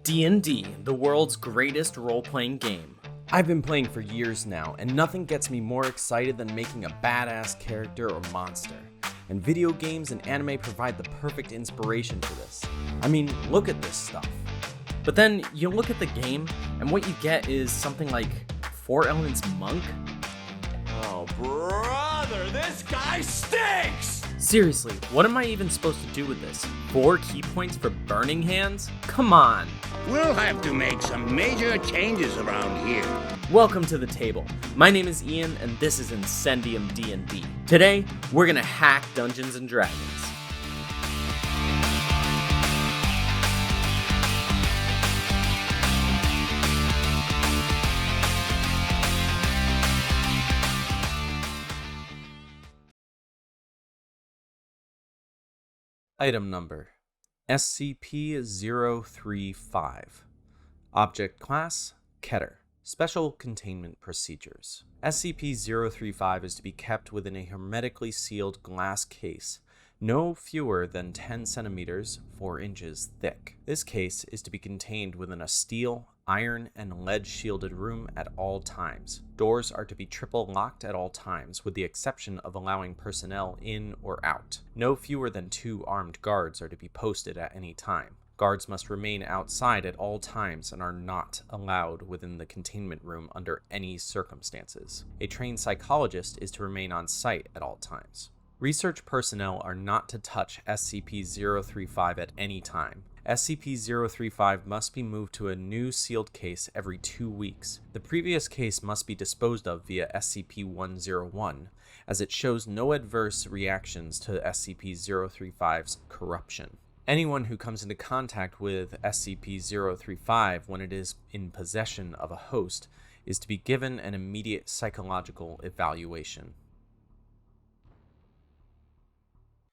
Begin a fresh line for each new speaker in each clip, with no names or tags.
D&D, the world's greatest role-playing game. I've been playing for years now, and nothing gets me more excited than making a badass character or monster. And video games and anime provide the perfect inspiration for this. I mean, look at this stuff. But then you look at the game, and what you get is something like 4 Elements Monk?
Oh, brother, this guy stinks!
Seriously, what am I even supposed to do with this? 4 key points for Burning Hands? Come on!
We'll have to make some major changes around here.
Welcome to the table. My name is Ian, and this is Incendium D&D. Today, we're gonna hack Dungeons & Dragons. Item number: SCP-035. Object class: Keter. Special containment procedures. SCP-035 is to be kept within a hermetically sealed glass case, no fewer than 10 centimeters, 4 inches thick. This case is to be contained within a steel, iron, and lead-shielded room at all times. Doors are to be triple locked at all times, with the exception of allowing personnel in or out. No fewer than 2 armed guards are to be posted at any time. Guards must remain outside at all times and are not allowed within the containment room under any circumstances. A trained psychologist is to remain on site at all times. Research personnel are not to touch SCP-035 at any time. SCP-035 must be moved to a new sealed case every 2 weeks. The previous case must be disposed of via SCP-101, as it shows no adverse reactions to SCP-035's corruption. Anyone who comes into contact with SCP-035 when it is in possession of a host is to be given an immediate psychological evaluation.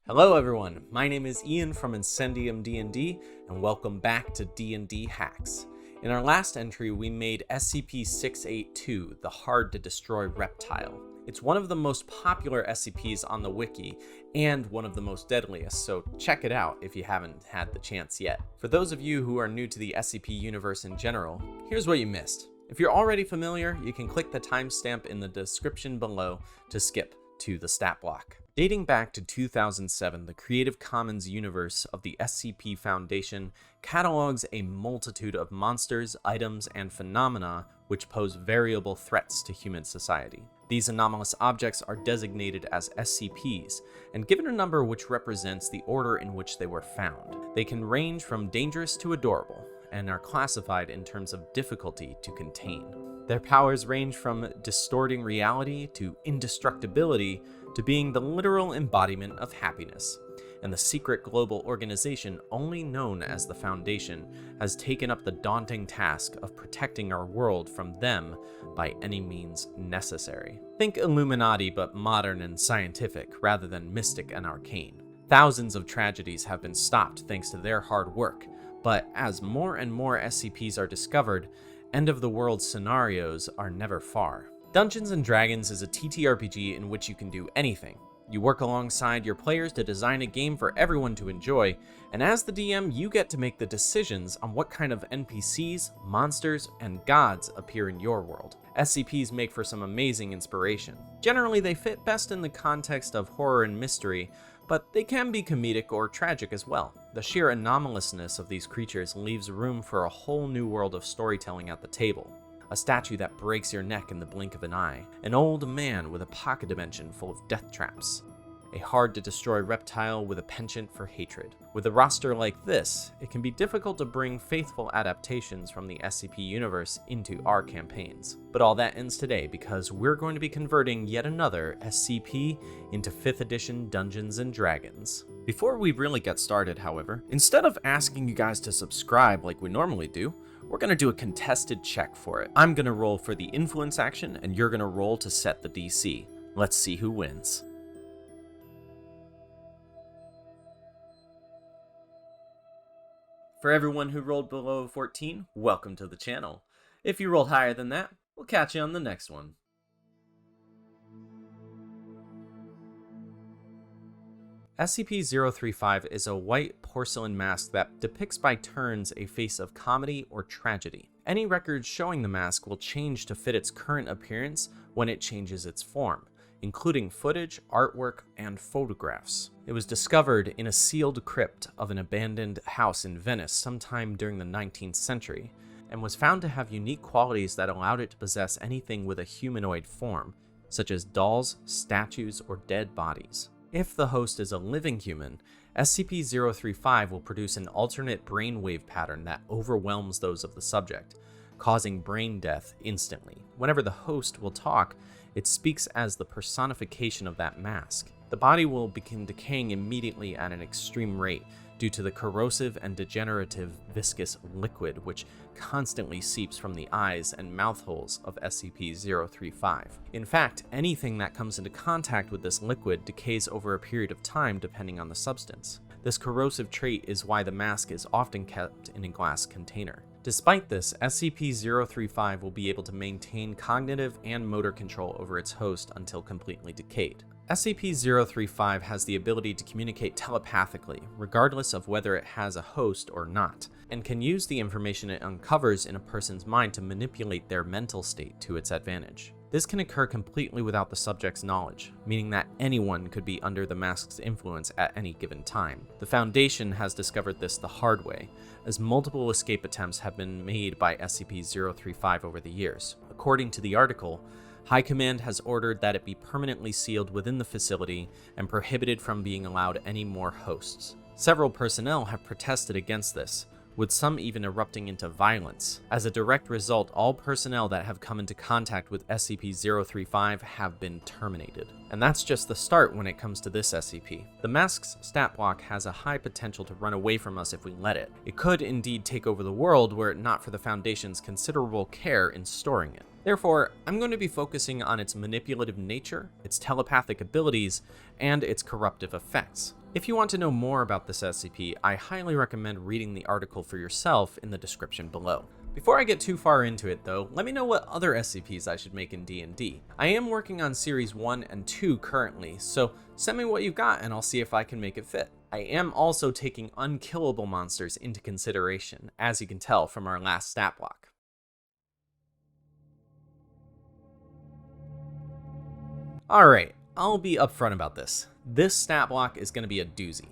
Hello everyone, my name is Ian from Incendium D&D, and welcome back to D&D Hacks. In our last entry, we made SCP-682, the hard-to-destroy reptile. It's one of the most popular SCPs on the wiki, and one of the most deadliest, so check it out if you haven't had the chance yet. For those of you who are new to the SCP universe in general, here's what you missed. If you're already familiar, you can click the timestamp in the description below to skip to the stat block. Dating back to 2007, the Creative Commons universe of the SCP Foundation catalogs a multitude of monsters, items, and phenomena which pose variable threats to human society. These anomalous objects are designated as SCPs, and given a number which represents the order in which they were found. They can range from dangerous to adorable, and are classified in terms of difficulty to contain. Their powers range from distorting reality to indestructibility to being the literal embodiment of happiness. And the secret global organization, only known as the Foundation, has taken up the daunting task of protecting our world from them by any means necessary. Think Illuminati, but modern and scientific, rather than mystic and arcane. Thousands of tragedies have been stopped thanks to their hard work, but as more and more SCPs are discovered, end-of-the-world scenarios are never far. Dungeons & Dragons is a TTRPG in which you can do anything. You work alongside your players to design a game for everyone to enjoy, and as the DM, you get to make the decisions on what kind of NPCs, monsters, and gods appear in your world. SCPs make for some amazing inspiration. Generally, they fit best in the context of horror and mystery, but they can be comedic or tragic as well. The sheer anomalousness of these creatures leaves room for a whole new world of storytelling at the table. A statue that breaks your neck in the blink of an eye. An old man with a pocket dimension full of death traps. A hard-to-destroy reptile with a penchant for hatred. With a roster like this, it can be difficult to bring faithful adaptations from the SCP universe into our campaigns. But all that ends today because we're going to be converting yet another SCP into 5th edition Dungeons & Dragons. Before we really get started, however, instead of asking you guys to subscribe like we normally do, we're going to do a contested check for it. I'm going to roll for the influence action, and you're going to roll to set the DC. Let's see who wins. For everyone who rolled below 14, welcome to the channel. If you rolled higher than that, we'll catch you on the next one. SCP-035 is a white porcelain mask that depicts by turns a face of comedy or tragedy. Any records showing the mask will change to fit its current appearance when it changes its form, including footage, artwork, and photographs. It was discovered in a sealed crypt of an abandoned house in Venice sometime during the 19th century, and was found to have unique qualities that allowed it to possess anything with a humanoid form, such as dolls, statues, or dead bodies. If the host is a living human, SCP-035 will produce an alternate brainwave pattern that overwhelms those of the subject, causing brain death instantly. Whenever the host will talk, it speaks as the personification of that mask. The body will begin decaying immediately at an extreme rate due to the corrosive and degenerative viscous liquid which constantly seeps from the eyes and mouth holes of SCP-035. In fact, anything that comes into contact with this liquid decays over a period of time depending on the substance. This corrosive trait is why the mask is often kept in a glass container. Despite this, SCP-035 will be able to maintain cognitive and motor control over its host until completely decayed. SCP-035 has the ability to communicate telepathically, regardless of whether it has a host or not, and can use the information it uncovers in a person's mind to manipulate their mental state to its advantage. This can occur completely without the subject's knowledge, meaning that anyone could be under the mask's influence at any given time. The Foundation has discovered this the hard way, as multiple escape attempts have been made by SCP-035 over the years. According to the article, High Command has ordered that it be permanently sealed within the facility and prohibited from being allowed any more hosts. Several personnel have protested against this, with some even erupting into violence. As a direct result, all personnel that have come into contact with SCP-035 have been terminated. And that's just the start when it comes to this SCP. The mask's stat block has a high potential to run away from us if we let it. It could indeed take over the world were it not for the Foundation's considerable care in storing it. Therefore, I'm going to be focusing on its manipulative nature, its telepathic abilities, and its corruptive effects. If you want to know more about this SCP, I highly recommend reading the article for yourself in the description below. Before I get too far into it though, let me know what other SCPs I should make in D&D. I am working on Series 1 and 2 currently, so send me what you've got and I'll see if I can make it fit. I am also taking unkillable monsters into consideration, as you can tell from our last stat block. Alright, I'll be upfront about this. This stat block is going to be a doozy.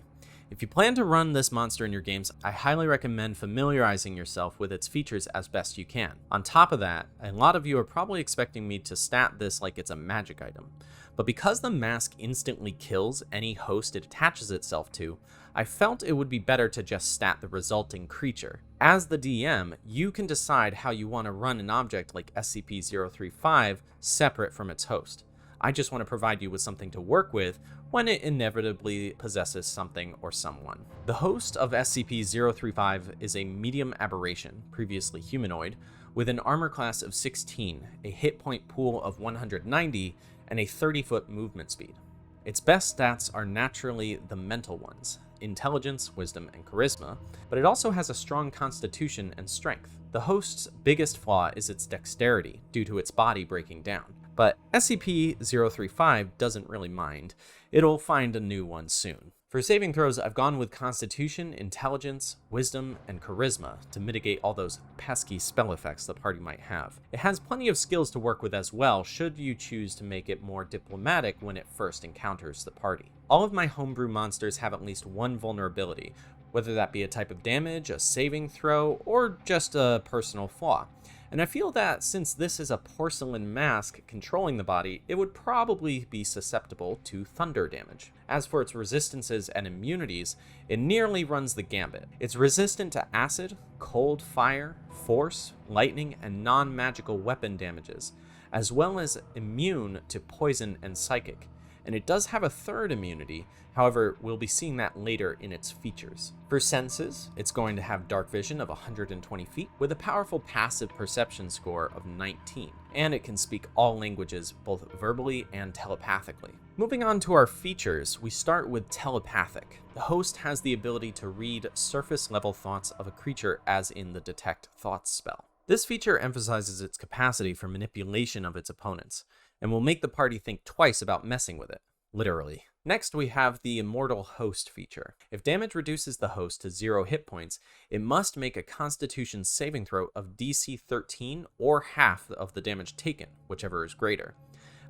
If you plan to run this monster in your games, I highly recommend familiarizing yourself with its features as best you can. On top of that, a lot of you are probably expecting me to stat this like it's a magic item. But because the mask instantly kills any host it attaches itself to, I felt it would be better to just stat the resulting creature. As the DM, you can decide how you want to run an object like SCP-035 separate from its host. I just want to provide you with something to work with when it inevitably possesses something or someone. The host of SCP-035 is a medium aberration, previously humanoid, with an armor class of 16, a hit point pool of 190, and a 30-foot movement speed. Its best stats are naturally the mental ones, intelligence, wisdom, and charisma, but it also has a strong constitution and strength. The host's biggest flaw is its dexterity, due to its body breaking down. But SCP-035 doesn't really mind. It'll find a new one soon. For saving throws, I've gone with Constitution, Intelligence, Wisdom, and Charisma to mitigate all those pesky spell effects the party might have. It has plenty of skills to work with as well, should you choose to make it more diplomatic when it first encounters the party. All of my homebrew monsters have at least one vulnerability, whether that be a type of damage, a saving throw, or just a personal flaw. And I feel that since this is a porcelain mask controlling the body, it would probably be susceptible to thunder damage. As for its resistances and immunities, it nearly runs the gambit. It's resistant to acid, cold fire, force, lightning, and non-magical weapon damages, as well as immune to poison and psychic. And it does have a third immunity, however, we'll be seeing that later in its features. For senses, it's going to have dark vision of 120 feet with a powerful passive perception score of 19, and it can speak all languages both verbally and telepathically. Moving on to our features, we start with telepathic. The host has the ability to read surface level thoughts of a creature as in the Detect Thoughts spell. This feature emphasizes its capacity for manipulation of its opponents, and will make the party think twice about messing with it, literally. Next, we have the Immortal Host feature. If damage reduces the host to 0 hit points, it must make a Constitution saving throw of DC 13 or half of the damage taken, whichever is greater,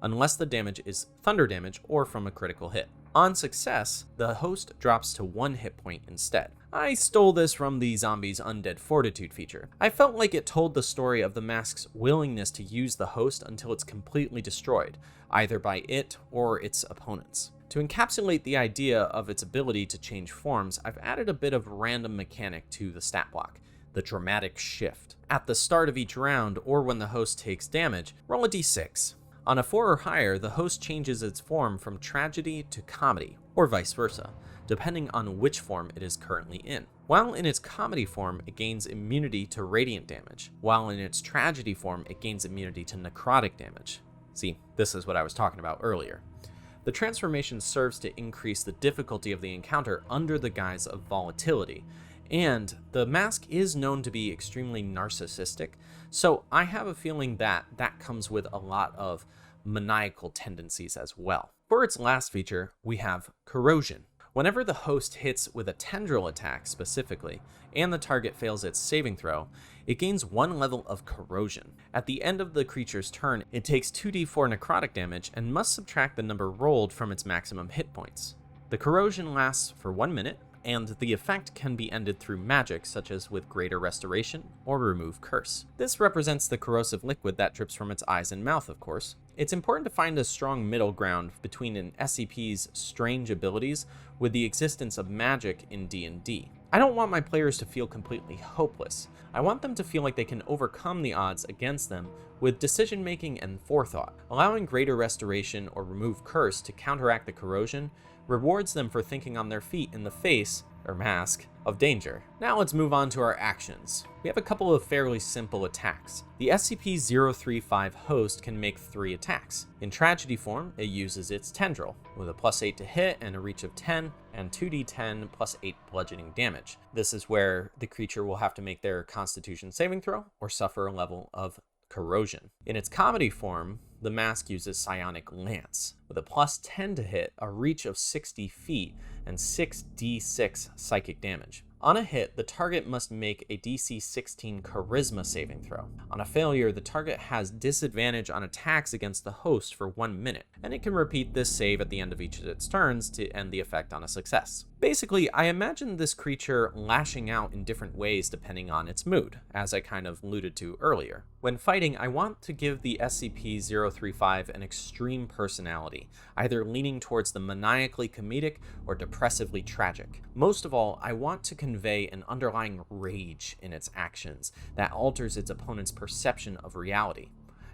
unless the damage is thunder damage or from a critical hit. On success, the host drops to 1 hit point instead. I stole this from the Zombies Undead Fortitude feature. I felt like it told the story of the mask's willingness to use the host until it's completely destroyed, either by it or its opponents. To encapsulate the idea of its ability to change forms, I've added a bit of random mechanic to the stat block, the dramatic shift. At the start of each round, or when the host takes damage, roll a d6. On a 4 or higher, the host changes its form from tragedy to comedy, or vice versa, depending on which form it is currently in. While in its comedy form, it gains immunity to radiant damage, while in its tragedy form, it gains immunity to necrotic damage. See, this is what I was talking about earlier. The transformation serves to increase the difficulty of the encounter under the guise of volatility, and the mask is known to be extremely narcissistic, so I have a feeling that that comes with a lot of maniacal tendencies as well. For its last feature, we have Corrosion. Whenever the host hits with a tendril attack specifically, and the target fails its saving throw, it gains 1 level of corrosion. At the end of the creature's turn, it takes 2d4 necrotic damage and must subtract the number rolled from its maximum hit points. The corrosion lasts for 1 minute, and the effect can be ended through magic such as with Greater Restoration or Remove Curse. This represents the corrosive liquid that drips from its eyes and mouth, of course. It's important to find a strong middle ground between an SCP's strange abilities with the existence of magic in D&D. I don't want my players to feel completely hopeless. I want them to feel like they can overcome the odds against them with decision making and forethought. Allowing Greater Restoration or Remove Curse to counteract the corrosion rewards them for thinking on their feet in the face, or mask, of danger. Now let's move on to our actions. We have a couple of fairly simple attacks. The SCP-035 host can make 3 attacks. In tragedy form, it uses its tendril, with a +8 to hit and a reach of 10, and 2d10 +8 bludgeoning damage. This is where the creature will have to make their Constitution saving throw, or suffer a level of corrosion. In its comedy form, the mask uses Psionic Lance, with a +10 to hit, a reach of 60 feet, and 6d6 psychic damage. On a hit, the target must make a DC 16 Charisma saving throw. On a failure, the target has disadvantage on attacks against the host for 1 minute, and it can repeat this save at the end of each of its turns to end the effect on a success. Basically, I imagine this creature lashing out in different ways depending on its mood, as I kind of alluded to earlier. When fighting, I want to give the SCP-035 an extreme personality, either leaning towards the maniacally comedic or depressively tragic. Most of all, I want to convey an underlying rage in its actions that alters its opponent's perception of reality.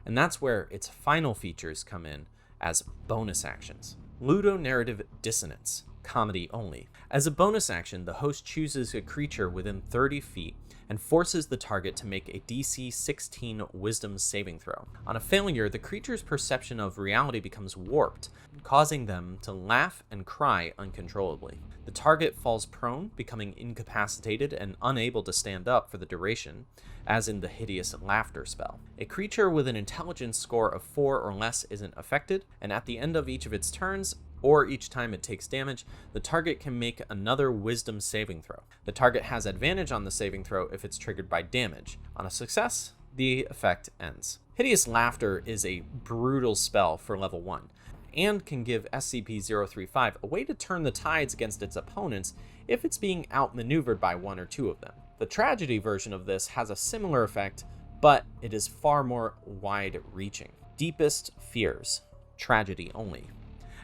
And that's where its final features come in as bonus actions. Ludonarrative Dissonance, comedy only. As a bonus action, the host chooses a creature within 30 feet and forces the target to make a DC 16 Wisdom saving throw. On a failure, the creature's perception of reality becomes warped, causing them to laugh and cry uncontrollably. The target falls prone, becoming incapacitated and unable to stand up for the duration, as in the Hideous Laughter spell. A creature with an intelligence score of 4 or less isn't affected, and at the end of each of its turns, or each time it takes damage, the target can make another Wisdom saving throw. The target has advantage on the saving throw if it's triggered by damage. On a success, the effect ends. Hideous Laughter is a brutal spell for level 1, and can give SCP-035 a way to turn the tides against its opponents if it's being outmaneuvered by 1 or 2 of them. The tragedy version of this has a similar effect, but it is far more wide-reaching. Deepest Fears, tragedy only.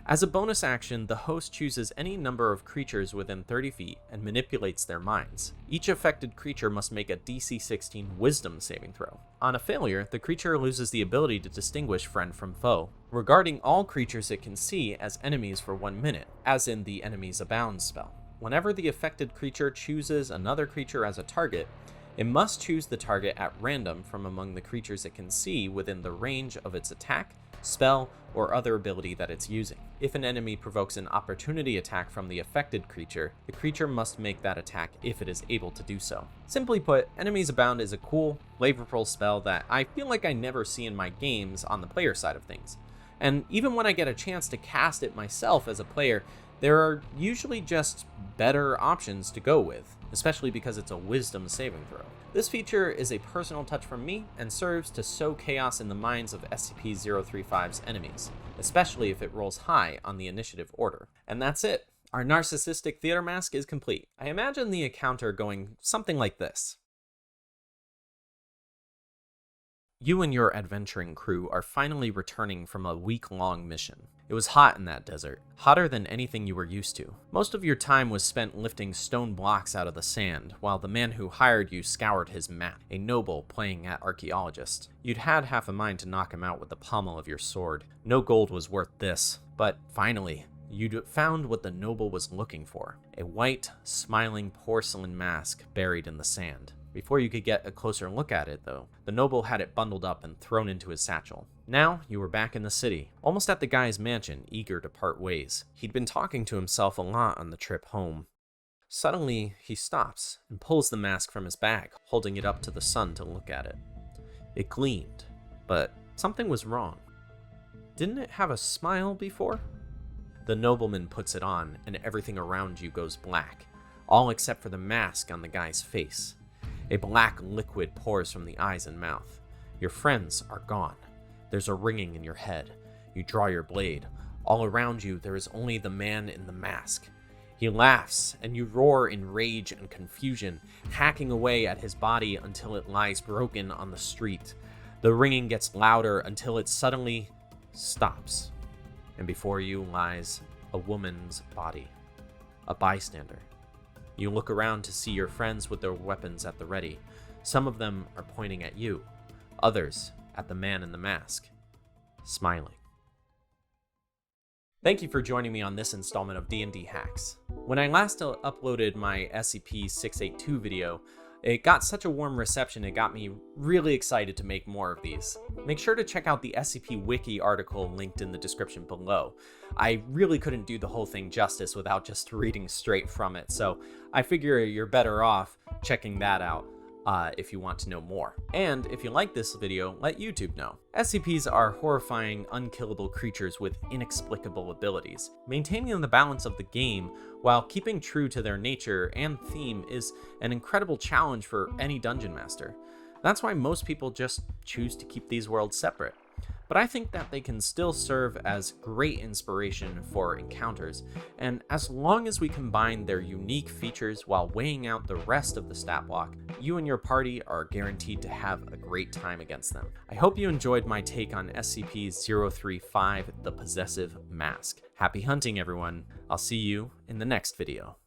As a bonus action, the host chooses any number of creatures within 30 feet and manipulates their minds. Each affected creature must make a DC 16 Wisdom saving throw. On a failure, the creature loses the ability to distinguish friend from foe, regarding all creatures it can see as enemies for 1 minute, as in the Enemies Abound spell. Whenever the affected creature chooses another creature as a target, it must choose the target at random from among the creatures it can see within the range of its attack, spell, or other ability that it's using. If an enemy provokes an opportunity attack from the affected creature, the creature must make that attack if it is able to do so. Simply put, Enemies Abound is a cool, flavorful spell that I feel like I never see in my games on the player side of things, And even when I get a chance to cast it myself as a player, there are usually just better options to go with, especially because it's a wisdom saving throw. This feature is a personal touch from me and serves to sow chaos in the minds of SCP-035's enemies, especially if it rolls high on the initiative order. And that's it. Our narcissistic theater mask is complete. I imagine the encounter going something like this. You and your adventuring crew are finally returning from a week-long mission. It was hot in that desert, hotter than anything you were used to. Most of your time was spent lifting stone blocks out of the sand, while the man who hired you scoured his map, a noble playing at archaeologist. You'd had half a mind to knock him out with the pommel of your sword. No gold was worth this, but finally, you'd found what the noble was looking for, a white, smiling porcelain mask buried in the sand. Before you could get a closer look at it, though, the noble had it bundled up and thrown into his satchel. Now, you were back in the city, almost at the guy's mansion, eager to part ways. He'd been talking to himself a lot on the trip home. Suddenly, he stops and pulls the mask from his bag, holding it up to the sun to look at it. It gleamed, but something was wrong. Didn't it have a smile before? The nobleman puts it on, and everything around you goes black, all except for the mask on the guy's face. A black liquid pours from the eyes and mouth. Your friends are gone. There's a ringing in your head. You draw your blade. All around you, there is only the man in the mask. He laughs, and you roar in rage and confusion, hacking away at his body until it lies broken on the street. The ringing gets louder until it suddenly stops, and before you lies a woman's body, a bystander. You look around to see your friends with their weapons at the ready. Some of them are pointing at you, others at the man in the mask, smiling. Thank you for joining me on this installment of D&D Hacks. When I last uploaded my SCP-682 video, it got such a warm reception it got me really excited to make more of these. Make sure to check out the SCP Wiki article linked in the description below. I really couldn't do the whole thing justice without just reading straight from it, so I figure you're better off checking that out if you want to know more. And if you like this video, let YouTube know. SCPs are horrifying, unkillable creatures with inexplicable abilities. Maintaining the balance of the game while keeping true to their nature and theme is an incredible challenge for any dungeon master. That's why most people just choose to keep these worlds separate. But I think that they can still serve as great inspiration for encounters, and as long as we combine their unique features while weighing out the rest of the stat block, you and your party are guaranteed to have a great time against them. I hope you enjoyed my take on SCP-035, the Possessive Mask. Happy hunting, everyone. I'll see you in the next video.